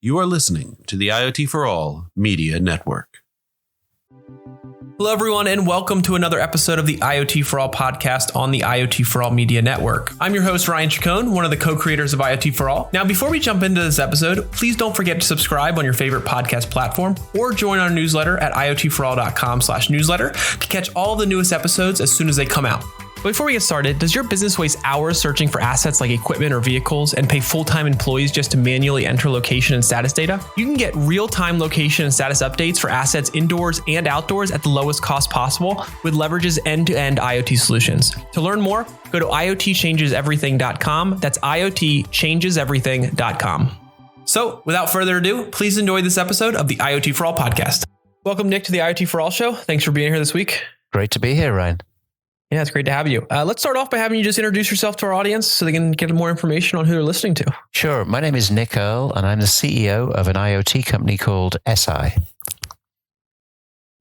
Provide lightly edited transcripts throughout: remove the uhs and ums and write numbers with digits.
You are listening to the IoT for All Media Network. Hello, everyone, and welcome to another episode of the IoT for All podcast on the IoT for All Media Network. I'm your host, Ryan Chacon, one of the co-creators of IoT for All. Now, before we jump into this episode, please don't forget to subscribe on your favorite podcast platform or join our newsletter at iotforall.com/newsletter to catch all the newest episodes as soon as they come out. But before we get started, does your business waste hours searching for assets like equipment or vehicles and pay full-time employees just to manually enter location and status data? You can get real-time location and status updates for assets indoors and outdoors at the lowest cost possible with Leverage's end-to-end IoT solutions. To learn more, go to iotchangeseverything.com. That's iotchangeseverything.com. So, without further ado, please enjoy this episode of the IoT for All podcast. Welcome, Nick, to the IoT for All show. Thanks for being here this week. Great to be here, Ryan. Yeah, it's great to have you. Let's start off by having you just introduce yourself to our audience so they can get more information on who they're listening to. Sure. My name is Nick Earl, and I'm the CEO of an IoT company called SI.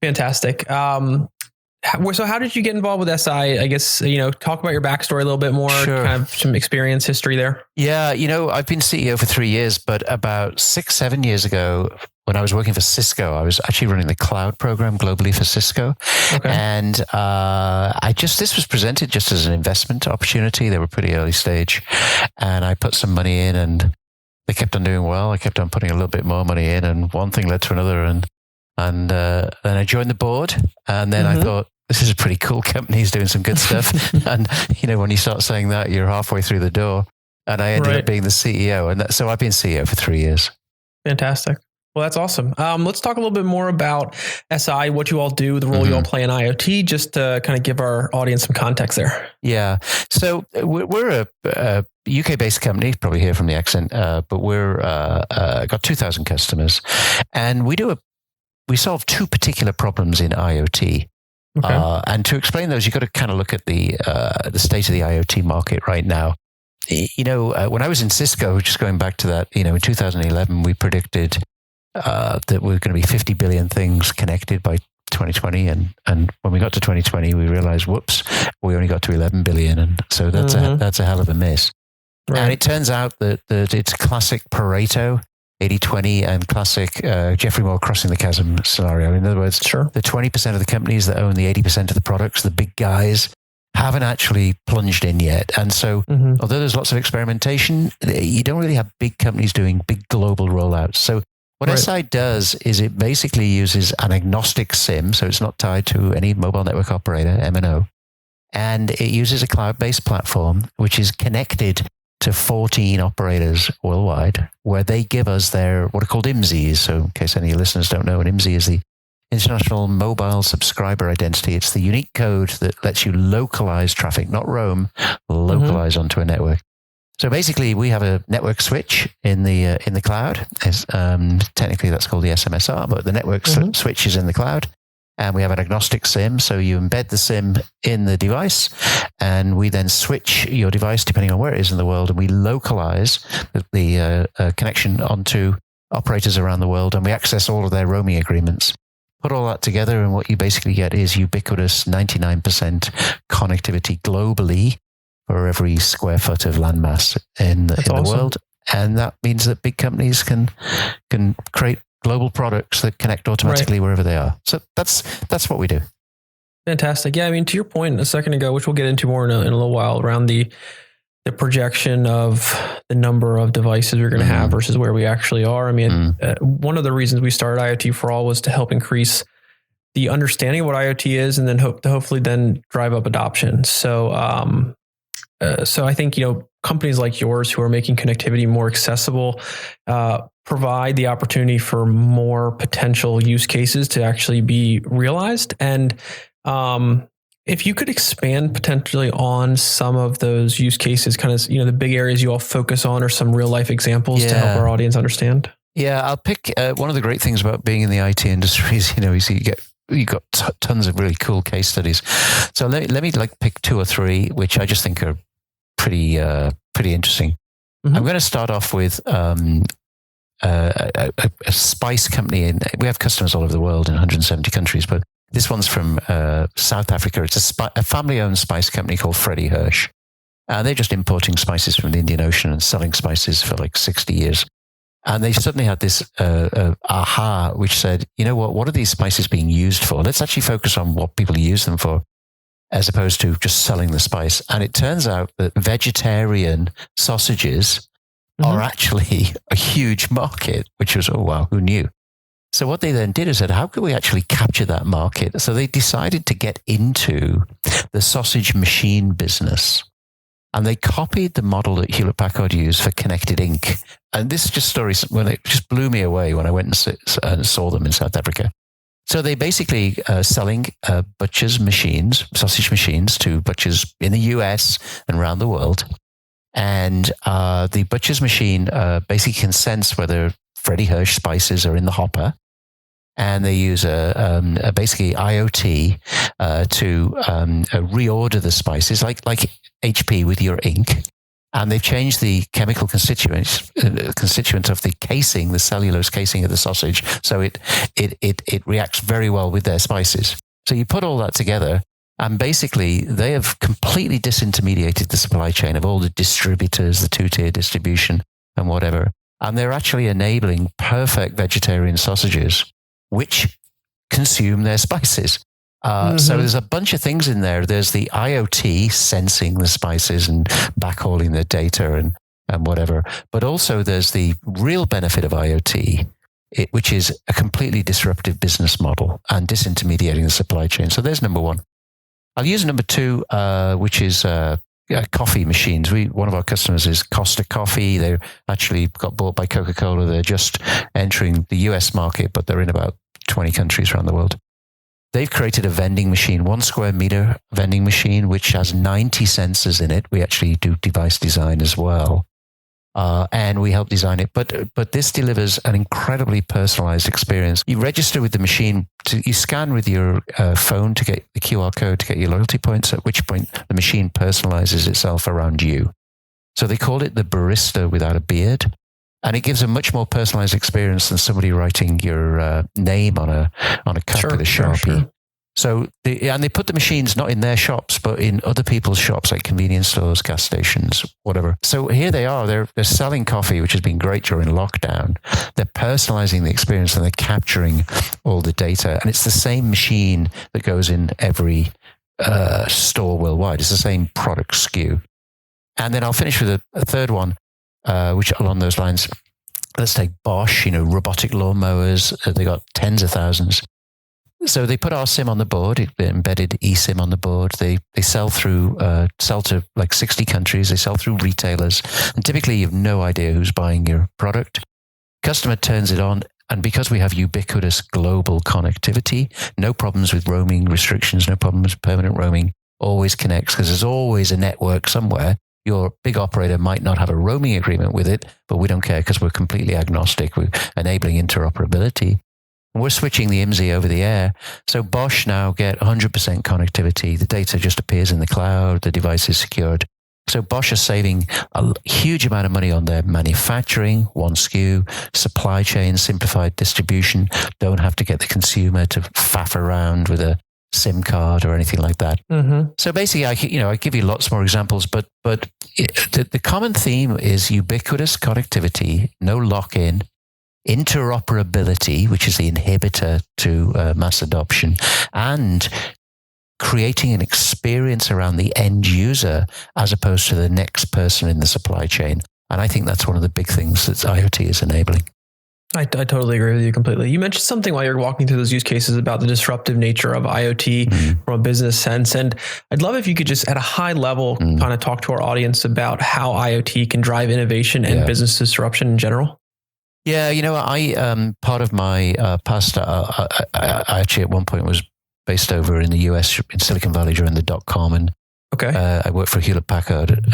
Fantastic. So how did you get involved with SI? I guess, talk about your backstory a little bit more, Sure. Kind of some experience, history there. Yeah, I've been CEO for 3 years, but about 6-7 years ago, when I was working for Cisco, I was actually running the cloud program globally for Cisco. Okay. And this was presented just as an investment opportunity. They were pretty early stage. And I put some money in and they kept on doing well. I kept on putting a little bit more money in and one thing led to another. And then I joined the board and then I thought, this is a pretty cool company. He's doing some good stuff. And, when you start saying that, you're halfway through the door. And I ended up being the CEO. And so I've been CEO for 3 years. Fantastic. Well, that's awesome. Let's talk a little bit more about SI, what you all do, the role you all play in IoT, just to kind of give our audience some context there. Yeah. So we're a UK-based company, probably hear from the accent, but we're got 2,000 customers. And we solve two particular problems in IoT. Okay. And to explain those, you've got to kind of look at the state of the IoT market right now. When I was in Cisco, just going back to that, in 2011, we predicted that we're going to be 50 billion things connected by 2020. And when we got to 2020, we realized, whoops, we only got to 11 billion. And so that's a hell of a miss. Right. And it turns out that it's classic Pareto, 80-20, and classic Geoffrey Moore crossing the chasm scenario. In other words, Sure. The 20% of the companies that own the 80% of the products, the big guys, haven't actually plunged in yet. And so although there's lots of experimentation, you don't really have big companies doing big global rollouts. So what SI does is it basically uses an agnostic SIM, so it's not tied to any mobile network operator, MNO, and it uses a cloud-based platform which is connected to 14 operators worldwide, where they give us their what are called IMSIs. So in case any listeners don't know, an IMSI is the International Mobile Subscriber Identity. It's the unique code that lets you localize traffic, not roam, localize onto a network. So basically, we have a network switch in the cloud. Technically, that's called the SMSR, but the network switch is in the cloud. And we have an agnostic SIM, so you embed the SIM in the device, and we then switch your device depending on where it is in the world, and we localize the connection onto operators around the world, and we access all of their roaming agreements. Put all that together, and what you basically get is ubiquitous 99% connectivity globally for every square foot of landmass in the world. And that means that big companies can create global products that connect automatically wherever they are. So that's what we do. Fantastic. Yeah, I mean, to your point a second ago, which we'll get into more in a little while, around the projection of the number of devices we're going to have versus where we actually are. I mean, one of the reasons we started IoT for All was to help increase the understanding of what IoT is, and then hopefully then drive up adoption. So I think, companies like yours who are making connectivity more accessible provide the opportunity for more potential use cases to actually be realized. And if you could expand potentially on some of those use cases, kind of, the big areas you all focus on, or some real life examples to help our audience understand. Yeah, I'll pick one of the great things about being in the IT industry is, you got tons of really cool case studies. So let me pick 2 or 3, which I just think are pretty interesting. I'm going to start off with a spice company, and we have customers all over the world in 170 countries, but this one's from South Africa. It's a family-owned spice company called Freddie Hirsch. They're just importing spices from the Indian Ocean and selling spices for like 60 years. And they suddenly had this aha, which said, you know what are these spices being used for? Let's actually focus on what people use them for, as opposed to just selling the spice. And it turns out that vegetarian sausages are actually a huge market, which was, oh, wow, who knew? So what they then did is said, how could we actually capture that market? So they decided to get into the sausage machine business. And they copied the model that Hewlett Packard used for Connected Ink. And this is just stories when it just blew me away when I went and saw them in South Africa. So they basically selling butchers' machines, sausage machines, to butchers in the US and around the world. And the butcher's machine basically can sense whether Freddie Hirsch spices are in the hopper. And they use a basically IoT to reorder the spices, like HP with your ink. And they've changed the chemical constituent of the casing, the cellulose casing of the sausage, so it reacts very well with their spices. So you put all that together, and basically they have completely disintermediated the supply chain of all the distributors, the two-tier distribution and whatever. And they're actually enabling perfect vegetarian sausages, which consume their spices. So there's a bunch of things in there. There's the IoT sensing the spices and backhauling the data and whatever. But also there's the real benefit of IoT, which is a completely disruptive business model and disintermediating the supply chain. So there's number one. I'll use number two, which is coffee machines. One of our customers is Costa Coffee. They actually got bought by Coca-Cola. They're just entering the US market, but they're in about 20 countries around the world. They've created a vending machine, 1 square meter vending machine, which has 90 sensors in it. We actually do device design as well. And we help design it. But this delivers an incredibly personalized experience. You register with the machine, you scan with your phone to get the QR code to get your loyalty points, at which point the machine personalizes itself around you. So they call it the barista without a beard. And it gives a much more personalized experience than somebody writing your name on a cup with a Sharpie. Sure. So they put the machines not in their shops, but in other people's shops, like convenience stores, gas stations, whatever. So here they are. They're selling coffee, which has been great during lockdown. They're personalizing the experience and they're capturing all the data. And it's the same machine that goes in every store worldwide. It's the same product SKU. And then I'll finish with a third one, which along those lines. Let's take Bosch, robotic lawnmowers. They got tens of thousands. So they put our SIM on the board, embedded eSIM on the board. They sell to like 60 countries. They sell through retailers. And typically you have no idea who's buying your product. Customer turns it on. And because we have ubiquitous global connectivity, no problems with roaming restrictions, no problems with permanent roaming, always connects because there's always a network somewhere. Your big operator might not have a roaming agreement with it, but we don't care because we're completely agnostic. We're enabling interoperability. And we're switching the IMSI over the air. So Bosch now get 100% connectivity. The data just appears in the cloud. The device is secured. So Bosch is saving a huge amount of money on their manufacturing, 1 SKU, supply chain, simplified distribution. Don't have to get the consumer to faff around with a SIM card or anything like that. Mm-hmm. So basically, I give you lots more examples, but the common theme is ubiquitous connectivity, no lock-in, interoperability, which is the inhibitor to mass adoption, and creating an experience around the end user as opposed to the next person in the supply chain. And I think that's one of the big things that IoT is enabling. I totally agree with you completely. You mentioned something while you're walking through those use cases about the disruptive nature of IoT from a business sense. And I'd love if you could just at a high level kind of talk to our audience about how IoT can drive innovation and business disruption in general. Yeah, I part of my past, I actually at one point was based over in the US, in Silicon Valley during the .com. And I worked for Hewlett Packard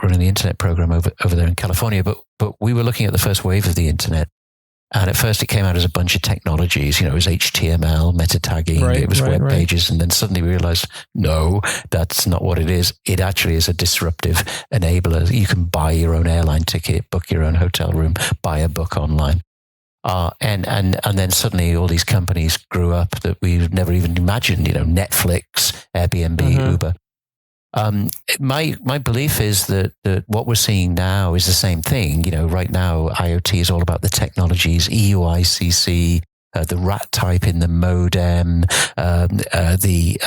running the internet program over there in California. But we were looking at the first wave of the internet. And at first it came out as a bunch of technologies, it was HTML, meta tagging, it was web pages. And then suddenly we realized, no, that's not what it is. It actually is a disruptive enabler. You can buy your own airline ticket, book your own hotel room, buy a book online. And then suddenly all these companies grew up that we've never even imagined, Netflix, Airbnb, Uber. My belief is that what we're seeing now is the same thing. Right now, IoT is all about the technologies, EUICC, the RAT type in the modem, the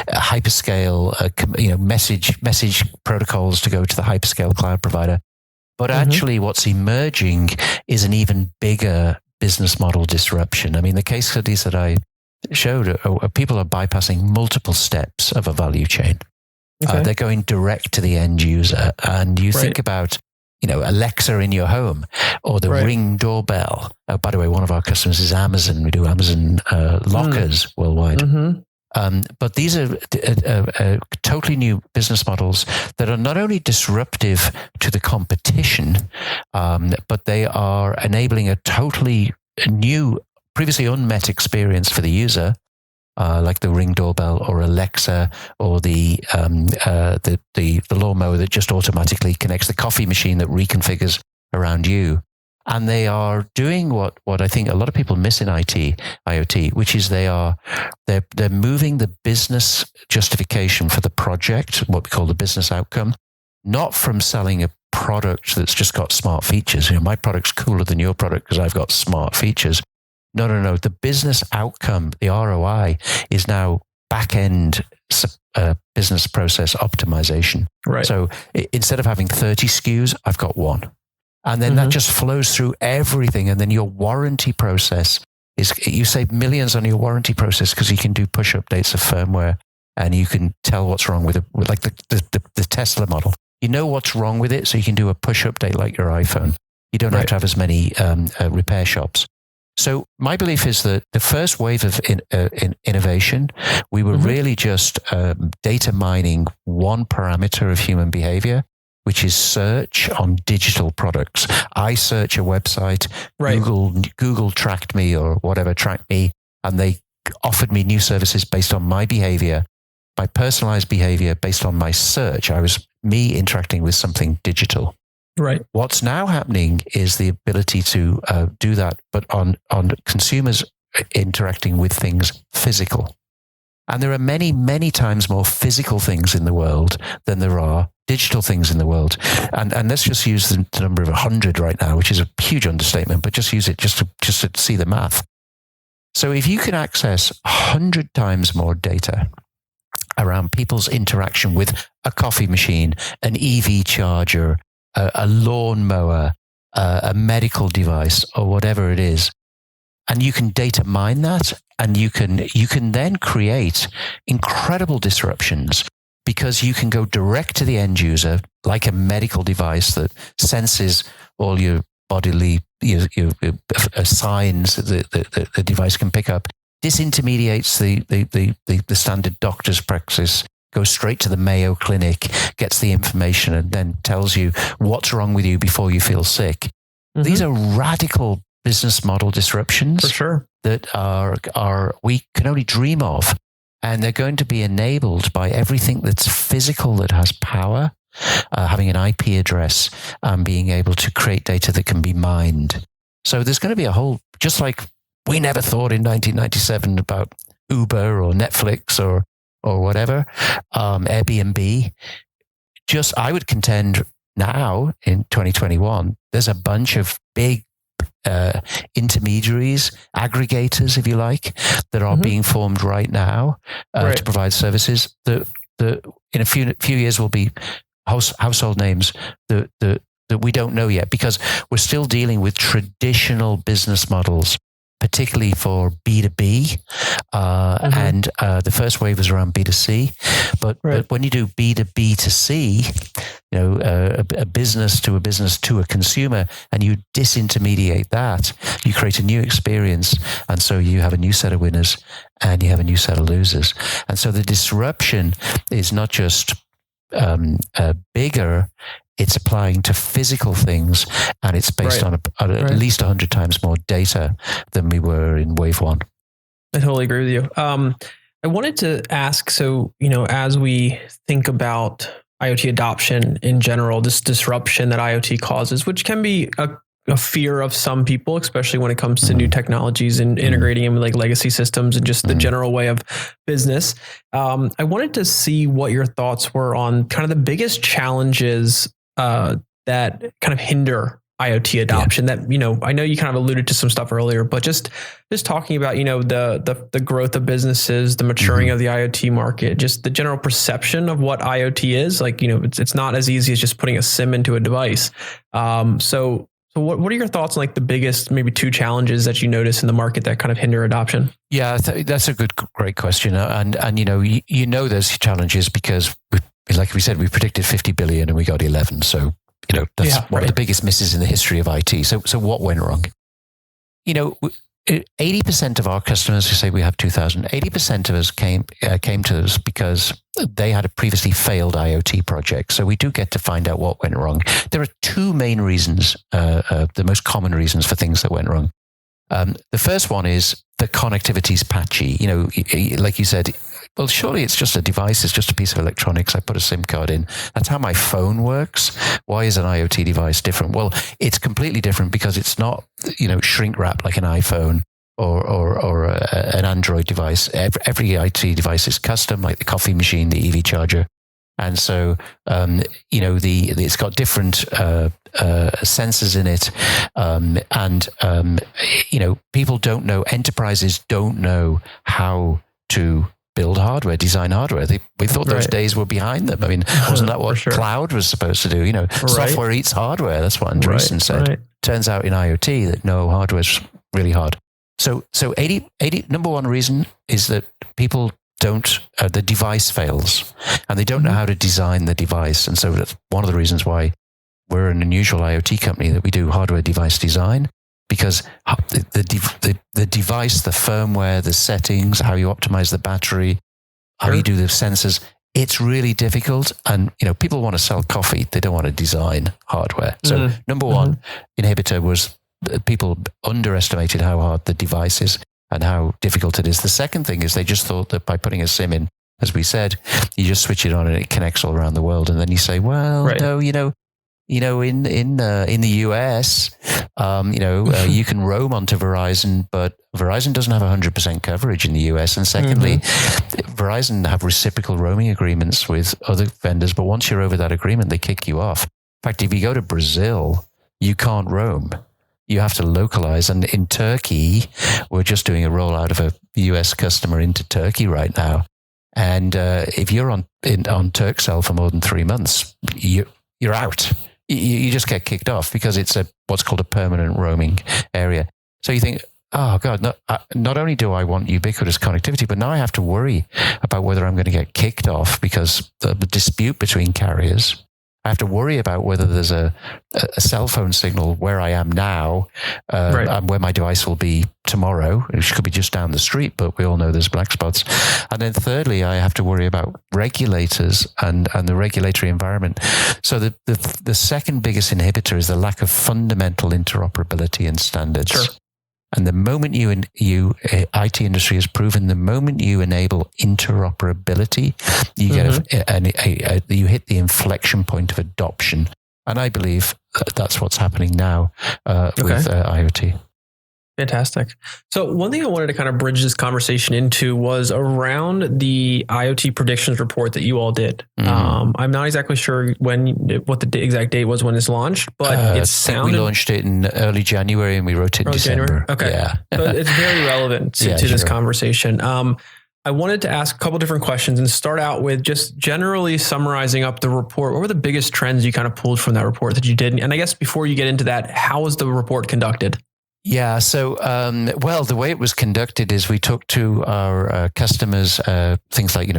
hyperscale, message protocols to go to the hyperscale cloud provider. But actually, what's emerging is an even bigger business model disruption. I mean, the case studies that I showed, people are bypassing multiple steps of a value chain. Okay. They're going direct to the end user. And you think about, Alexa in your home or the Ring doorbell. By the way, one of our customers is Amazon. We do Amazon lockers worldwide. But these are totally new business models that are not only disruptive to the competition, but they are enabling a totally new, previously unmet experience for the user, like the Ring doorbell or Alexa or the lawnmower that just automatically connects, the coffee machine that reconfigures around you. And they are doing what I think a lot of people miss in IoT, which is they're moving the business justification for the project, what we call the business outcome, not from selling a product that's just got smart features. My product's cooler than your product because I've got smart features. No. The business outcome, the ROI, is now back-end business process optimization. Right. So instead of having 30 SKUs, I've got one. And then that just flows through everything. And then your warranty process you save millions on your warranty process because you can do push updates of firmware and you can tell what's wrong with it, like the Tesla model. You know what's wrong with it, so you can do a push update like your iPhone. You don't have to have as many repair shops. So my belief is that the first wave of innovation, we were really just data mining one parameter of human behavior, which is search on digital products. I search a website, Google tracked me or whatever tracked me, and they offered me new services based on my behavior, my personalized behavior based on my search. I was me interacting with something digital. Right. What's now happening is the ability to do that, but on consumers interacting with things physical. And there are many, many times more physical things in the world than there are digital things in the world. And let's just use the number of 100 right now, which is a huge understatement, but just use it just to see the math. So if you can access 100 times more data around people's interaction with a coffee machine, an EV charger, a lawnmower, a medical device, or whatever it is, and you can data mine that, and you can then create incredible disruptions because you can go direct to the end user, like a medical device that senses all your bodily your signs that the device can pick up, disintermediates the standard doctor's practice, goes straight to the Mayo Clinic, gets the information, and then tells you what's wrong with you before you feel sick. Mm-hmm. These are radical business model disruptions, for sure, that are we can only dream of, and they're going to be enabled by everything that's physical that has power, having an IP address, and being able to create data that can be mined. So there's going to be a whole, just like we never thought in 1997 about Uber or Netflix or whatever, Airbnb. Just, I would contend now in 2021, there's a bunch of big intermediaries, aggregators, if you like, that are being formed right now to provide services that in a few years will be household names that we don't know yet, because we're still dealing with traditional business models, particularly for B2B, and the first wave was around B2C. But when you do B2B to C, a business to a consumer, and you disintermediate that, you create a new experience, and so you have a new set of winners and you have a new set of losers. And so the disruption is not just bigger, it's applying to physical things, and it's based on at least 100 times more data than we were in wave one. I totally agree with you. I wanted to ask, so, as we think about IoT adoption in general, this disruption that IoT causes, which can be a fear of some people, especially when it comes to new technologies and integrating them with like legacy systems and just the general way of business. I wanted to see what your thoughts were on kind of the biggest challenges that kind of hinder IoT adoption. That, I know you kind of alluded to some stuff earlier, but just talking about, the growth of businesses, the maturing of the IoT market, just the general perception of what IoT is. Like, it's not as easy as just putting a SIM into a device. So what are your thoughts on like the biggest, maybe two challenges that you notice in the market that kind of hinder adoption? Yeah, that's a great question. And there's challenges because like we said, we predicted 50 billion and we got 11. So, that's one of the biggest misses in the history of IT. So what went wrong? 80% of our customers who say we have 2,000, 80% of us came to us because they had a previously failed IoT project. So we do get to find out what went wrong. There are two main reasons, the most common reasons for things that went wrong. The first one is the connectivity's patchy. Like you said, well, surely it's just a device. It's just a piece of electronics. I put a SIM card in. That's how my phone works. Why is an IoT device different? Well, it's completely different because it's not, shrink wrap like an iPhone or an Android device. Every IoT device is custom, like the coffee machine, the EV charger. And so, it's got different sensors in it. People don't know, enterprises don't know how to build hardware, design hardware. We thought those days were behind them. I mean, wasn't that what cloud was supposed to do? Software eats hardware. That's what Andreessen said. Right. Turns out in IoT that no, hardware's really hard. So 80, number one reason is that people don't, the device fails and they don't know how to design the device. And so that's one of the reasons why we're an unusual IoT company, that we do hardware device design, because the device, the firmware, the settings, how you optimize the battery, how you do the sensors, it's really difficult. And, people want to sell coffee. They don't want to design hardware. So number one inhibitor was people underestimated how hard the device is and how difficult it is. The second thing is they just thought that by putting a SIM in, as we said, you just switch it on and it connects all around the world. And then you say, well, no, in the US, you can roam onto Verizon, but Verizon doesn't have 100% coverage in the US. And secondly, Verizon have reciprocal roaming agreements with other vendors, but once you're over that agreement, they kick you off. In fact, if you go to Brazil, you can't roam. You have to localize. And in Turkey, we're just doing a rollout of a US customer into Turkey right now. And if you're on Turkcell for more than 3 months, you're out. You just get kicked off because it's what's called a permanent roaming area. So you think, oh God, not only do I want ubiquitous connectivity, but now I have to worry about whether I'm going to get kicked off because the dispute between carriers. I have to worry about whether there's a cell phone signal where I am now and where my device will be tomorrow, which could be just down the street, but we all know there's black spots. And then thirdly, I have to worry about regulators and the regulatory environment. So the second biggest inhibitor is the lack of fundamental interoperability and standards. Sure. And the moment IT industry has proven, the moment you enable interoperability, you get you hit the inflection point of adoption. And I believe that's what's happening now with IoT. Fantastic. So one thing I wanted to kind of bridge this conversation into was around the IoT predictions report that you all did. I'm not exactly sure what the exact date was when it's launched, but it sounded... We launched it in early January and we wrote it in December. January? Okay. Yeah. So it's very relevant to this conversation. I wanted to ask a couple different questions and start out with just generally summarizing up the report. What were the biggest trends you kind of pulled from that report that you did? And I guess before you get into that, how was the report conducted? Yeah. So, the way it was conducted is we talked to our customers, things like,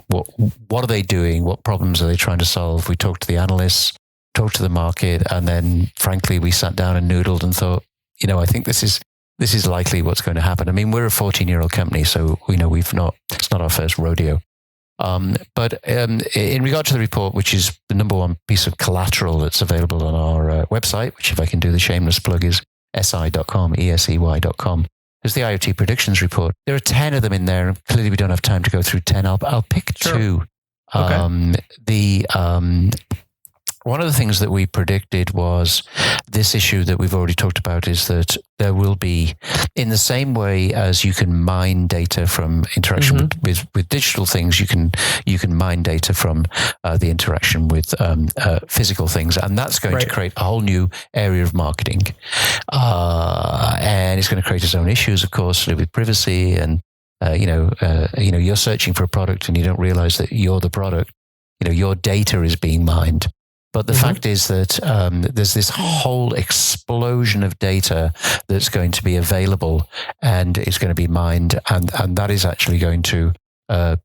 what are they doing? What problems are they trying to solve? We talked to the analysts, talked to the market. And then frankly, we sat down and noodled and thought, I think this is likely what's going to happen. I mean, we're a 14-year-old company, so it's not our first rodeo. But in regard to the report, which is the number one piece of collateral that's available on our website, which if I can do the shameless plug is SI.com, ESEY.com. There's the IoT predictions report. There are 10 of them in there. Clearly, we don't have time to go through 10. I'll pick two. Okay. one of the things that we predicted was this issue that we've already talked about, is that there will be, in the same way as you can mine data from interaction with digital things, you can mine data from the interaction with physical things, and that's going to create a whole new area of marketing, and it's going to create its own issues, of course, with privacy and you're searching for a product and you don't realize that you're the product. Your data is being mined. But the fact is that there's this whole explosion of data that's going to be available and it's going to be mined. And that is actually going to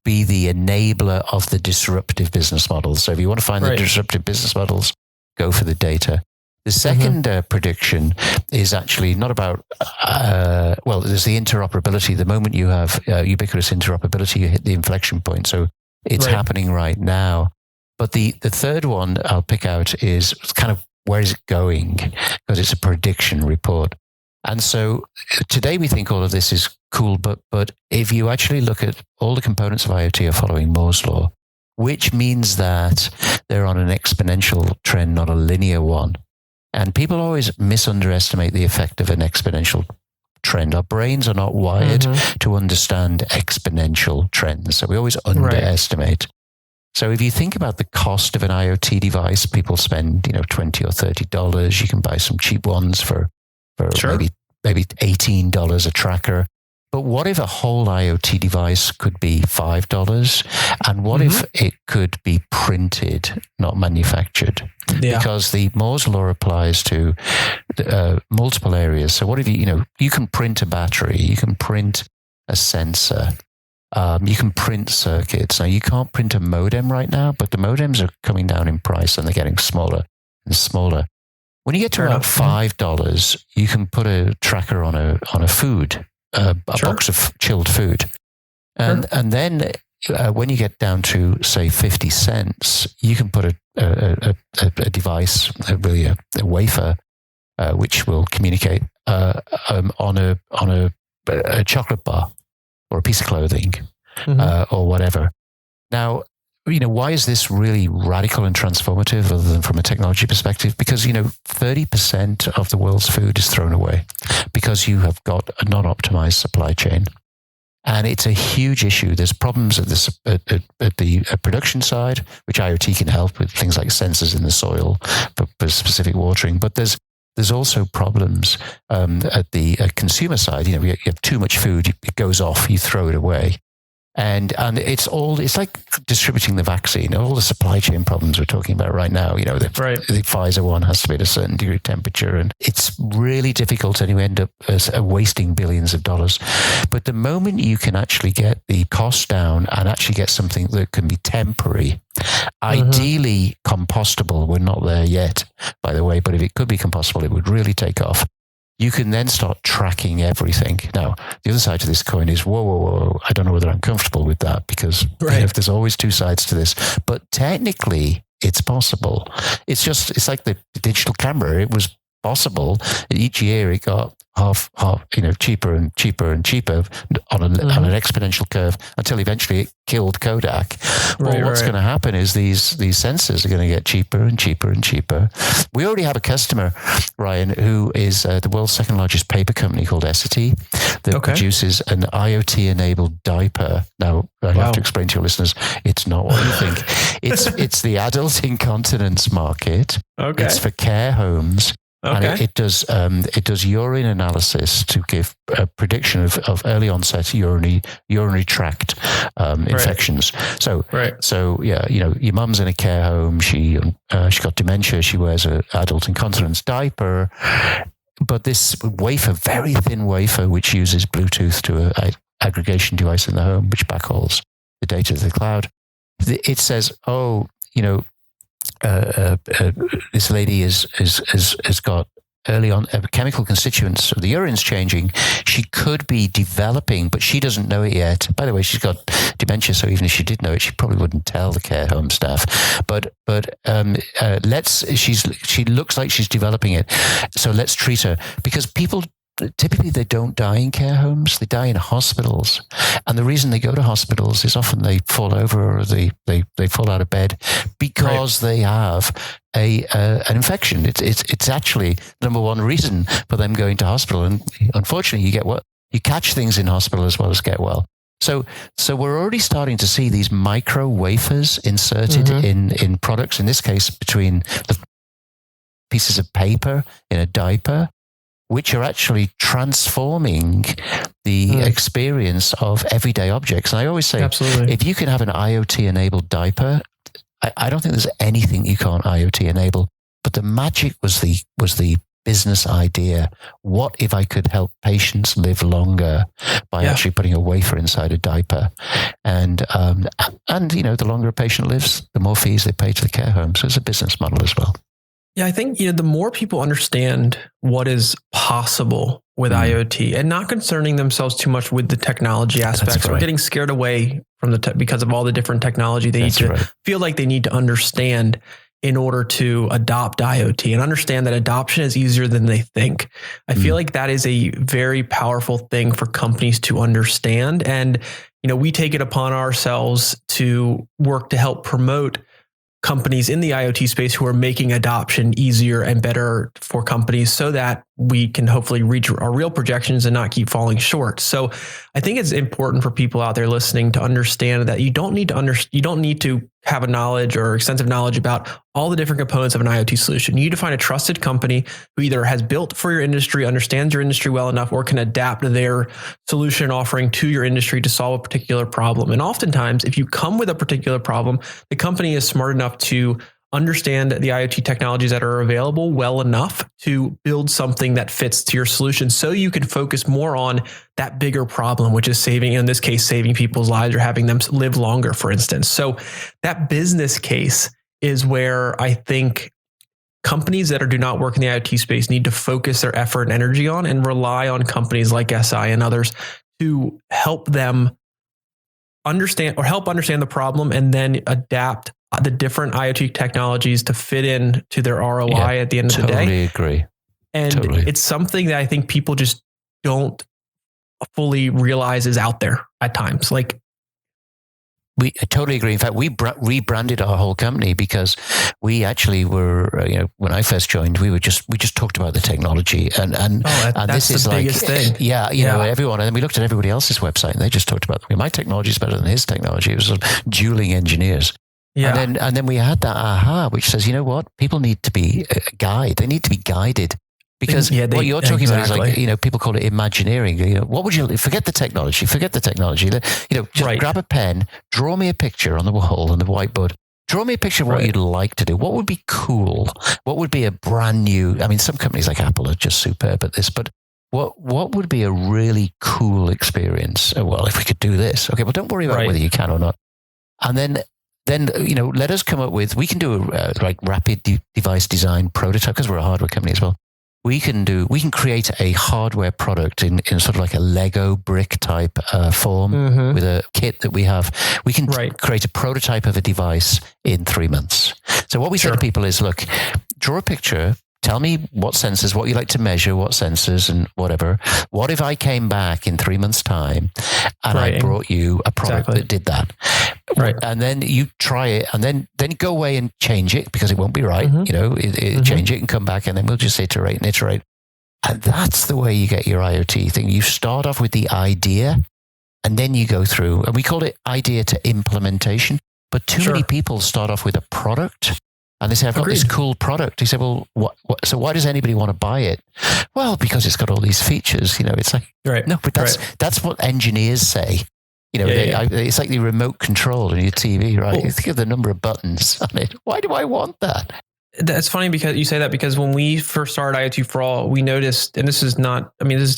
be the enabler of the disruptive business models. So if you want to find the disruptive business models, go for the data. The second prediction is actually not about, there's the interoperability. The moment you have ubiquitous interoperability, you hit the inflection point. So it's happening right now. But the third one I'll pick out is kind of where is it going? Because it's a prediction report. And so today we think all of this is cool, but if you actually look at all the components of IoT are following Moore's law, which means that they're on an exponential trend, not a linear one. And people always misunderestimate the effect of an exponential trend. Our brains are not wired to understand exponential trends. So we always underestimate. So if you think about the cost of an IoT device, people spend, $20 or $30. You can buy some cheap ones for maybe $18 a tracker. But what if a whole IoT device could be $5? And what if it could be printed, not manufactured? Yeah. Because the Moore's law applies to multiple areas. So what if you can print a battery, you can print a sensor, you can print circuits. Now, you can't print a modem right now, but the modems are coming down in price and they're getting smaller and smaller. When you get to around $5, you can put a tracker on a food, a box of chilled food. And then when you get down to, say, 50 cents, you can put a device, a wafer, which will communicate on a chocolate bar or a piece of clothing or whatever. Now, why is this really radical and transformative other than from a technology perspective? Because, 30% of the world's food is thrown away because you have got a non-optimized supply chain. And it's a huge issue. There's problems at the production side, which IoT can help with, things like sensors in the soil for specific watering. But there's also problems at the consumer side. You have too much food, it goes off, you throw it away. And it's like distributing the vaccine, all the supply chain problems we're talking about right now. The Pfizer one has to be at a certain degree of temperature, and it's really difficult, and you end up wasting billions of dollars. But the moment you can actually get the cost down and actually get something that can be temporary, ideally compostable, we're not there yet, by the way, but if it could be compostable, it would really take off. You can then start tracking everything. Now, the other side to this coin is, whoa, I don't know whether I'm comfortable with that, because there's always two sides to this. But technically, it's possible. It's like the digital camera. It was possible. Each year it got half, cheaper and cheaper and cheaper on an exponential curve until eventually it killed Kodak. What's going to happen is these sensors are going to get cheaper and cheaper and cheaper. We already have a customer, Ryan, who is the world's second largest paper company called Essity that produces an IoT-enabled diaper. Now, I have to explain to your listeners, it's not what you think. It's the adult incontinence market. It's for care homes. Okay. And it does urine analysis to give a prediction of early onset urinary tract infections. So your mum's in a care home. She got dementia. She wears an adult incontinence diaper. But this wafer, very thin wafer, which uses Bluetooth to an aggregation device in the home, which backhauls the data to the cloud. It says, this lady has got early on chemical constituents of the urine's changing. She could be developing, but she doesn't know it yet. By the way, she's got dementia, so even if she did know it, she probably wouldn't tell the care home staff. But she looks like she's developing it, so let's treat her, because people typically they don't die in care homes. They die in hospitals. And the reason they go to hospitals is often they fall over or they fall out of bed because they have an infection. It's actually the number one reason for them going to hospital. And unfortunately, you catch things in hospital as well as get well. So we're already starting to see these micro wafers inserted in products, in this case, between the pieces of paper in a diaper, which are actually transforming the experience of everyday objects. And I always say, absolutely, if you can have an IoT-enabled diaper, I don't think there's anything you can't IoT enable. But the magic was the business idea. What if I could help patients live longer by actually putting a wafer inside a diaper? And the longer a patient lives, the more fees they pay to the care home. So it's a business model as well. Yeah, I think the more people understand what is possible with IoT and not concerning themselves too much with the technology aspects or getting scared away from because of all the different technology they need to feel like they need to understand in order to adopt IoT and understand that adoption is easier than they think. I feel like that is a very powerful thing for companies to understand. And, we take it upon ourselves to work to help promote companies in the IoT space who are making adoption easier and better for companies so that we can hopefully reach our real projections and not keep falling short. So I think it's important for people out there listening to understand that you don't need to have a knowledge or extensive knowledge about all the different components of an IoT solution. You need to find a trusted company who either has built for your industry, understands your industry well enough, or can adapt their solution offering to your industry to solve a particular problem. And oftentimes, if you come with a particular problem, the company is smart enough to understand the IoT technologies that are available well enough to build something that fits to your solution so you can focus more on that bigger problem, which is saving people's lives or having them live longer, for instance. So that business case is where I think companies that do not work in the IoT space need to focus their effort and energy on and rely on companies like SI and others to help them understand the problem and then adapt the different IoT technologies to fit in to their ROI at the end of the day. Totally agree. And it's something that I think people just don't fully realize is out there at times. I totally agree. In fact, we rebranded our whole company because we actually were, when I first joined, we just talked about the technology and that's this is the biggest thing. Everyone, and then we looked at everybody else's website and they just talked about my technology is better than his technology. It was sort of dueling engineers. Yeah. And then we had that aha, which says, you know what? People need to be They need to be guided. Because what you're talking about is like, people call it Imagineering. Forget the technology. Just grab a pen, draw me a picture on the wall, on the whiteboard. Draw me a picture of what you'd like to do. What would be cool? What would be a brand new, some companies like Apple are just superb at this, but what would be a really cool experience? Well, if we could do this. Okay, well, don't worry about whether you can or not. And then let us come up with, we can do a rapid device design prototype because we're a hardware company as well. We can create a hardware product in sort of like a Lego brick type form with a kit that we have. We can create a prototype of a device in 3 months. So what we say to people is, look, draw a picture. Tell me what sensors, what you like to measure, what sensors and whatever. What if I came back in 3 months' time and I brought you a product that did that? Right. And then you try it and then go away and change it because it won't be right. Change it and come back and then we'll just iterate and iterate. And that's the way you get your IoT thing. You start off with the idea and then you go through, and we call it idea to implementation. But too many people start off with a product. And they say, I've got this cool product. He said, well, so why does anybody want to buy it? Well, because it's got all these features. It's like, no, but that's what engineers say. It's like the remote control on your TV, right? You think of the number of buttons on it. Why do I want that? That's funny because you say that because when we first started IoT for All, we noticed, and this is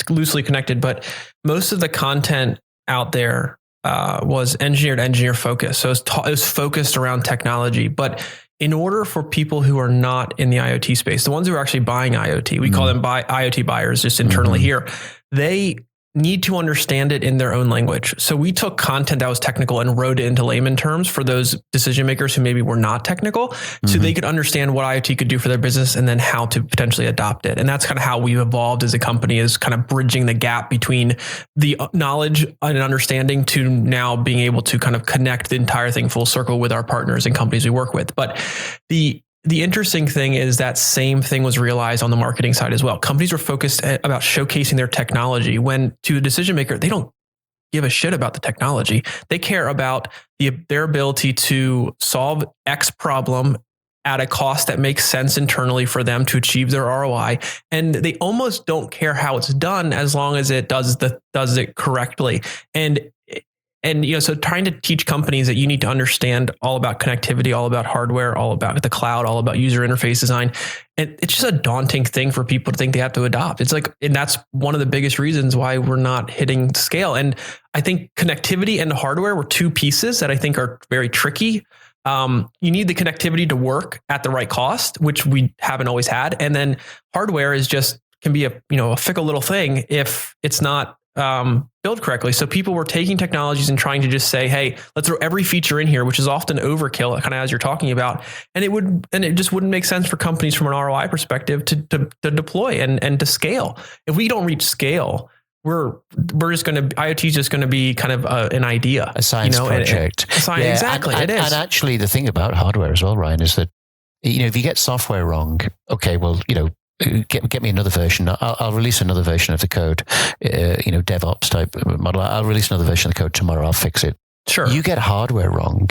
loosely connected, but most of the content out there was engineer focused. So it was focused around technology, but in order for people who are not in the IoT space, the ones who are actually buying IoT, we call them IoT buyers just internally here, they need to understand it in their own language. So we took content that was technical and wrote it into layman terms for those decision makers who maybe were not technical, so they could understand what IoT could do for their business and then how to potentially adopt it. And that's kind of how we've evolved as a company, is kind of bridging the gap between the knowledge and understanding to now being able to kind of connect the entire thing full circle with our partners and companies we work with. But the interesting thing is that same thing was realized on the marketing side as well. Companies were focused about showcasing their technology, when to a decision maker, they don't give a shit about the technology. They care about their ability to solve X problem at a cost that makes sense internally for them to achieve their ROI. And they almost don't care how it's done as long as it does it correctly. And so trying to teach companies that you need to understand all about connectivity, all about hardware, all about the cloud, all about user interface design. And it's just a daunting thing for people to think they have to adopt. It's like, and that's one of the biggest reasons why we're not hitting scale. And I think connectivity and hardware were two pieces that I think are very tricky. You need the connectivity to work at the right cost, which we haven't always had. And then hardware can be a fickle little thing if it's not build correctly. So people were taking technologies and trying to just say, hey, let's throw every feature in here, which is often overkill, kind of as you're talking about. And it just wouldn't make sense for companies from an ROI perspective to deploy and to scale. If we don't reach scale, IoT is just going to be kind of an idea, a science project. Exactly. It is. And actually the thing about hardware as well, Ryan, is that, if you get software wrong, okay, well, get me another version. I'll release another version of the code, DevOps type model. I'll release another version of the code tomorrow. I'll fix it. Sure. You get hardware wrong,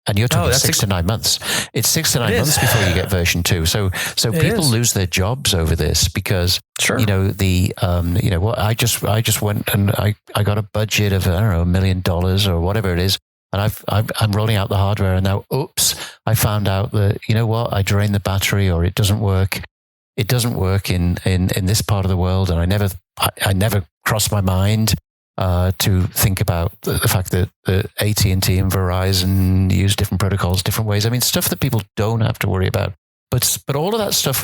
and you're talking 6 to 9 months. It's 6 to 9 months before you get version 2. So people lose their jobs over this because, sure. I just went and I got a budget of, I don't know, $1 million or whatever it is. And I'm rolling out the hardware, and now, oops, I found out that, I drained the battery, or it doesn't work. It doesn't work in this part of the world, and I never crossed my mind to think about the fact that AT&T and Verizon use different protocols, different ways. I mean, stuff that people don't have to worry about. But all of that stuff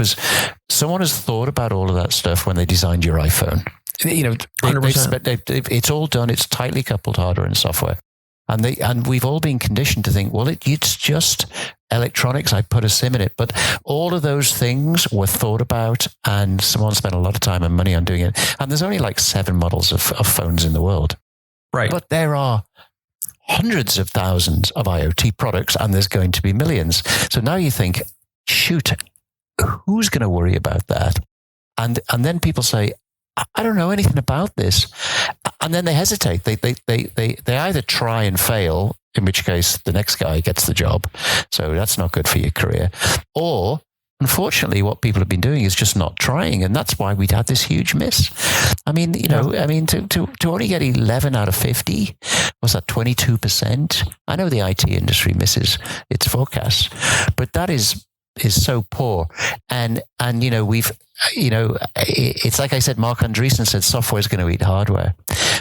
someone has thought about all of that stuff when they designed your iPhone. 100%. It's all done. It's tightly coupled hardware and software. And we've all been conditioned to think, well, it's just electronics. I put a SIM in it. But all of those things were thought about, and someone spent a lot of time and money on doing it. And there's only like 7 models of phones in the world. Right. But there are hundreds of thousands of IoT products, and there's going to be millions. So now you think, shoot, who's going to worry about that? And then people say, I don't know anything about this. And then they hesitate. They either try and fail, in which case the next guy gets the job. So that's not good for your career. Or, unfortunately, what people have been doing is just not trying. And that's why we'd had this huge miss. I mean, to only get 11 out of 50, was that 22%? I know the IT industry misses its forecasts, but that is so poor. And it's like I said, Mark Andreessen said software is going to eat hardware.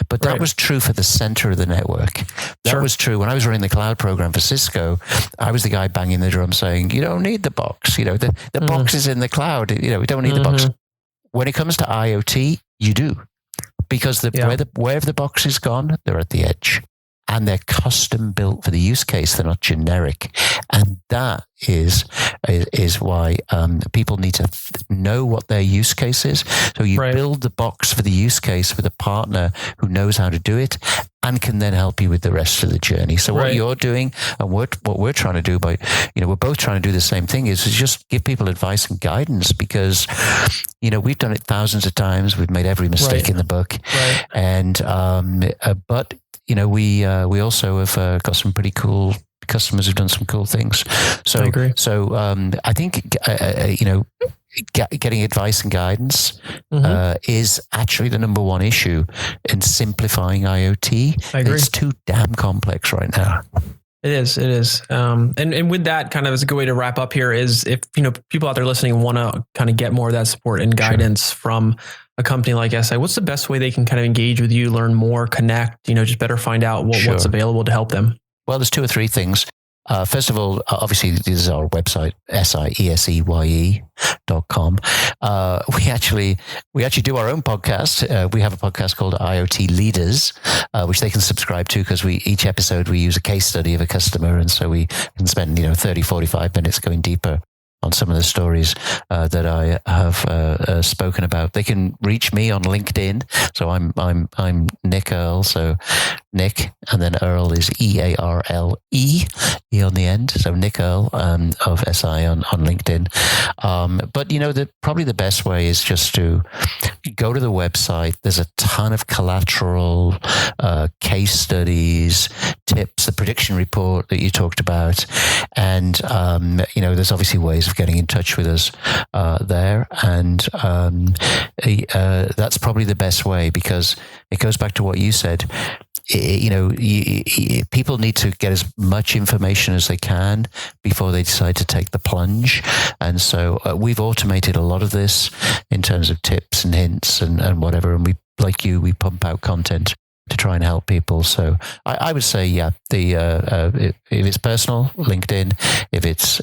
But that was true for the center of the network. That was true. When I was running the cloud program for Cisco, I was the guy banging the drum saying, you don't need the box. The box is in the cloud. We don't need the box. When it comes to IoT, you do. Because wherever the box is gone, they're at the edge. And they're custom built for the use case. They're not generic. And that is why people need to know what their use case is. So you build the box for the use case with a partner who knows how to do it and can then help you with the rest of the journey. So what you're doing and what we're trying to do we're both trying to do the same thing is just give people advice and guidance, because, we've done it thousands of times. We've made every mistake in the book. Right. And, but we also have got some pretty cool customers who've done some cool things. So I agree. So I think getting advice and guidance is actually the number one issue in simplifying IoT. I agree. It's too damn complex right now. It is. And with that, kind of as a good way to wrap up here, is if people out there listening want to kind of get more of that support and guidance from a company like SI, what's the best way they can kind of engage with you, learn more, connect, just better find out what's available to help them? Well, there's 2 or 3 things. First of all, obviously, this is our website, sieseye.com. We actually do our own podcast. We have a podcast called IoT Leaders, which they can subscribe to, because each episode we use a case study of a customer. And so we can spend, 30, 45 minutes going deeper on some of the stories that I have spoken about. They can reach me on LinkedIn. So I'm Nick Earle. So Nick, and then Earle is EARLE, E on the end. So Nick Earle of SI on LinkedIn. But probably the best way is just to go to the website. There's a ton of collateral, case studies, tips, the prediction report that you talked about, and there's obviously ways of getting in touch with us there, and that's probably the best way, because it goes back to what you said. People need to get as much information as they can before they decide to take the plunge. And so we've automated a lot of this in terms of tips and hints and whatever. And we pump out content to try and help people. So I would say, if it's personal, LinkedIn. If it's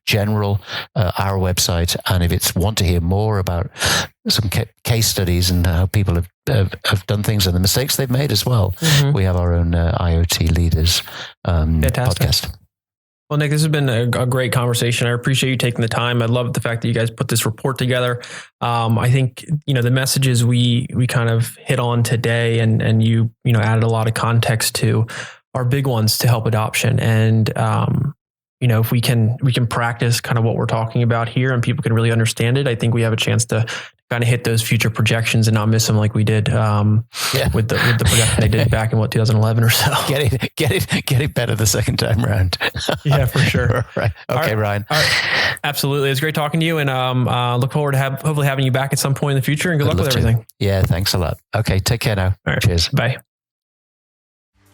general, our website. And if it's want to hear more about some case studies and how people have done things and the mistakes they've made as well, we have our own IoT Leaders podcast. Well, Nick, this has been a great conversation. I appreciate you taking the time. I love the fact that you guys put this report together. I think, the messages we kind of hit on today and you added a lot of context to are big ones to help adoption. And, if we can practice kind of what we're talking about here and people can really understand it, I think we have a chance to kind of hit those future projections and not miss them like we did with the projection they did back in 2011 or so. Get it better the second time around. Yeah, for sure. Right. Okay, Ryan. All right. Absolutely. It's great talking to you, and look forward to hopefully having you back at some point in the future, and good luck with everything. Yeah, thanks a lot. Okay, take care now. All right. Cheers. Bye.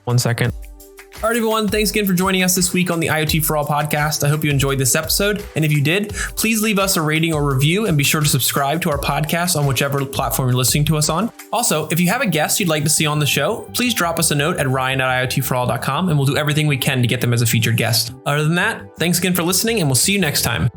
1 second. All right, everyone. Thanks again for joining us this week on the IoT for All podcast. I hope you enjoyed this episode. And if you did, please leave us a rating or review and be sure to subscribe to our podcast on whichever platform you're listening to us on. Also, if you have a guest you'd like to see on the show, please drop us a note at ryan@iotforall.com and we'll do everything we can to get them as a featured guest. Other than that, thanks again for listening and we'll see you next time.